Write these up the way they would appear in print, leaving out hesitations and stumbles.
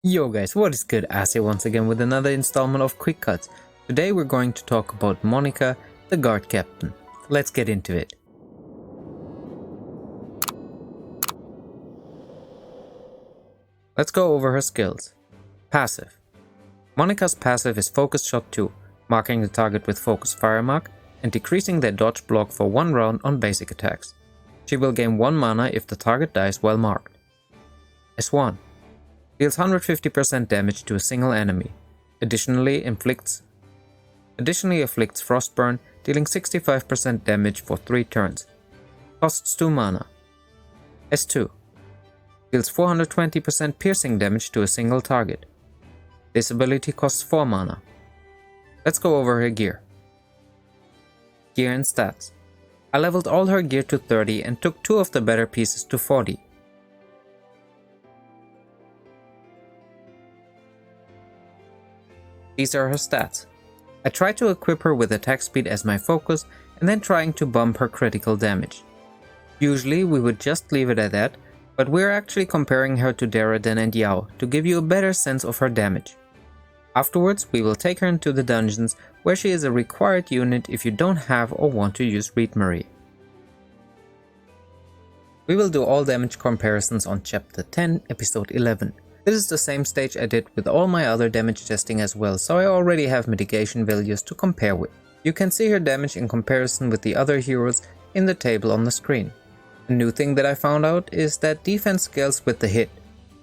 Yo guys, what is good? Ase once again with another installment of Quick Cuts. Today we're going to talk about Monica, the guard captain. Let's get into it. Let's go over her skills. Passive. Monica's passive is Focus Shot 2, marking the target with Focus Fire Mark and decreasing their dodge block for 1 round on basic attacks. She will gain 1 mana if the target dies while marked. S1. Deals 150% damage to a single enemy. Additionally afflicts Frostburn, dealing 65% damage for 3 turns. Costs 2 mana. S2. Deals 420% piercing damage to a single target. This ability costs 4 mana. Let's go over her gear. Gear and stats. I leveled all her gear to 30 and took 2 of the better pieces to 40. These are her stats. I tried to equip her with attack speed as my focus and then trying to bump her critical damage. Usually we would just leave it at that, but we're actually comparing her to Deradan and Yao to give you a better sense of her damage. Afterwards we will take her into the dungeons where she is a required unit if you don't have or want to use Reed Marie. We will do all damage comparisons on chapter 10, episode 11. This is the same stage I did with all my other damage testing as well, so I already have mitigation values to compare with. You can see her damage in comparison with the other heroes in the table on the screen. A new thing that I found out is that defense scales with the hit.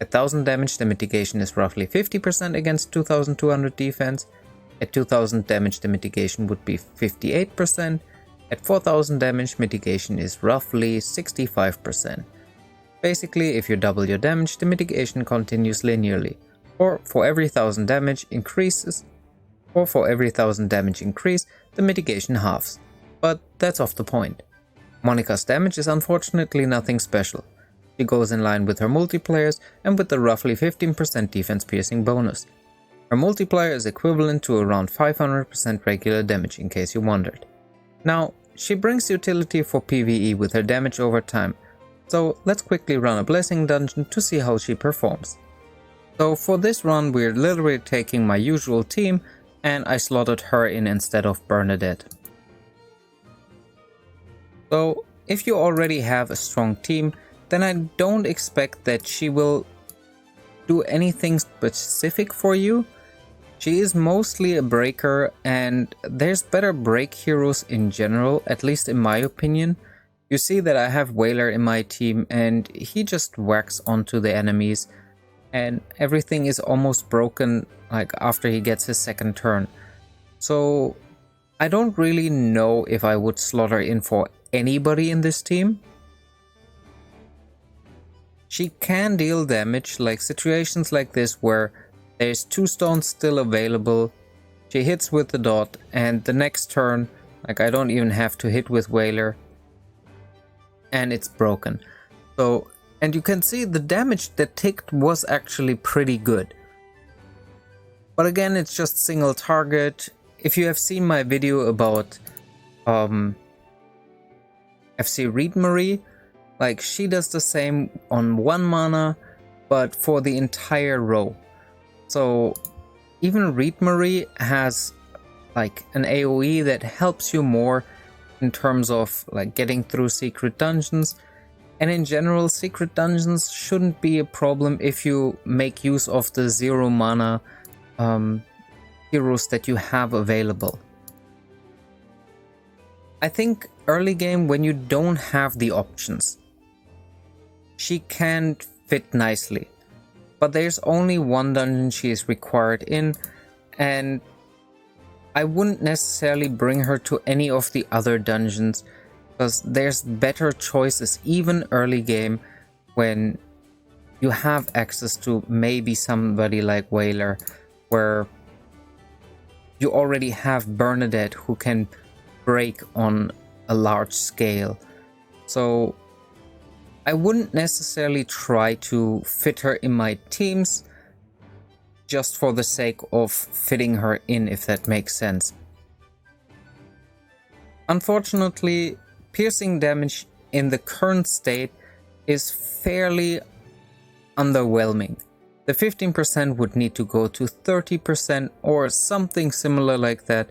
At 1000 damage the mitigation is roughly 50% against 2200 defense, at 2000 damage the mitigation would be 58%, at 4000 damage mitigation is roughly 65%. Basically, if you double your damage, the mitigation continues linearly, or for every 1000 damage increase, the mitigation halves. But that's off the point. Monica's damage is unfortunately nothing special. She goes in line with her multiplayers and with the roughly 15% defense piercing bonus. Her multiplier is equivalent to around 500% regular damage, in case you wondered. Now, she brings utility for PvE with her damage over time, so let's quickly run a blessing dungeon to see how she performs. So for this run we're literally taking my usual team and I slotted her in instead of Bernadette. So if you already have a strong team, then I don't expect that she will do anything specific for you. She is mostly a breaker and there's better break heroes in general, at least in my opinion. You see that I have Whaler in my team and he just whacks onto the enemies and everything is almost broken like after he gets his second turn. So I don't really know if I would slot her in for anybody in this team. She can deal damage, like situations like this where there's 2 stones still available, she hits with the dot and the next turn, like I don't even have to hit with Whaler, and it's broken. So, and you can see the damage that ticked was actually pretty good. But again, it's just single target. If you have seen my video about FC Reed Marie, like she does the same on 1 mana, but for the entire row. So even Reed Marie has like an AoE that helps you more in terms of like getting through secret dungeons, and in general secret dungeons shouldn't be a problem if you make use of the 0 mana heroes that you have available. I think early game when you don't have the options, she can fit nicely, but there's only 1 dungeon she is required in, and I wouldn't necessarily bring her to any of the other dungeons because there's better choices even early game when you have access to maybe somebody like Whaler, where you already have Bernadette who can break on a large scale. So I wouldn't necessarily try to fit her in my teams just for the sake of fitting her in, if that makes sense. Unfortunately, piercing damage in the current state is fairly underwhelming. the 15% would need to go to 30% or something similar like that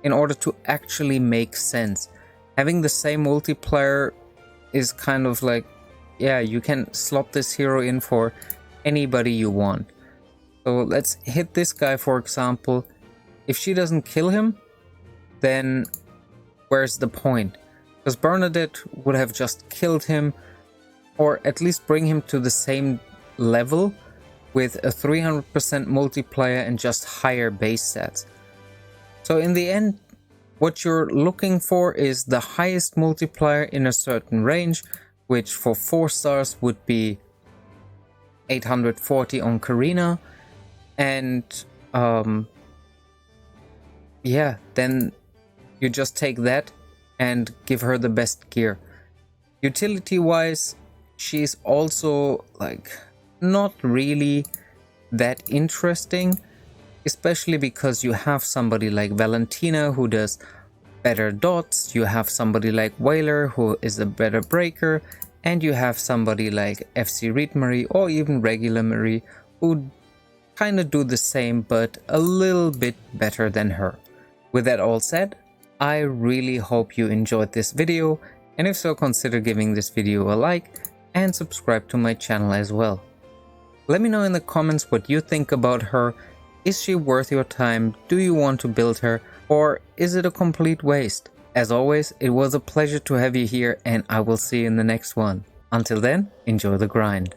in order to actually make sense. Having the same multiplier is kind of like, yeah, you can slot this hero in for anybody you want. So let's hit this guy, for example. If she doesn't kill him, then where's the point? Because Bernadette would have just killed him, or at least bring him to the same level with a 300% multiplier and just higher base stats. So in the end, what you're looking for is the highest multiplier in a certain range, which for 4 stars would be 840 on Karina, and yeah, then you just take that and give her the best gear. Utility wise, she's also like not really that interesting, especially because you have somebody like Valentina who does better dots, you have somebody like Whaler who is a better breaker, and you have somebody like FC Reed Marie or even regular Marie who kind of do the same but a little bit better than her. With that all said, I really hope you enjoyed this video, and if so, consider giving this video a like and subscribe to my channel as well. Let me know in the comments what you think about her. Is she worth your time? Do you want to build her? Or is it a complete waste? As always, it was a pleasure to have you here, and I will see you in the next one. Until then, enjoy the grind.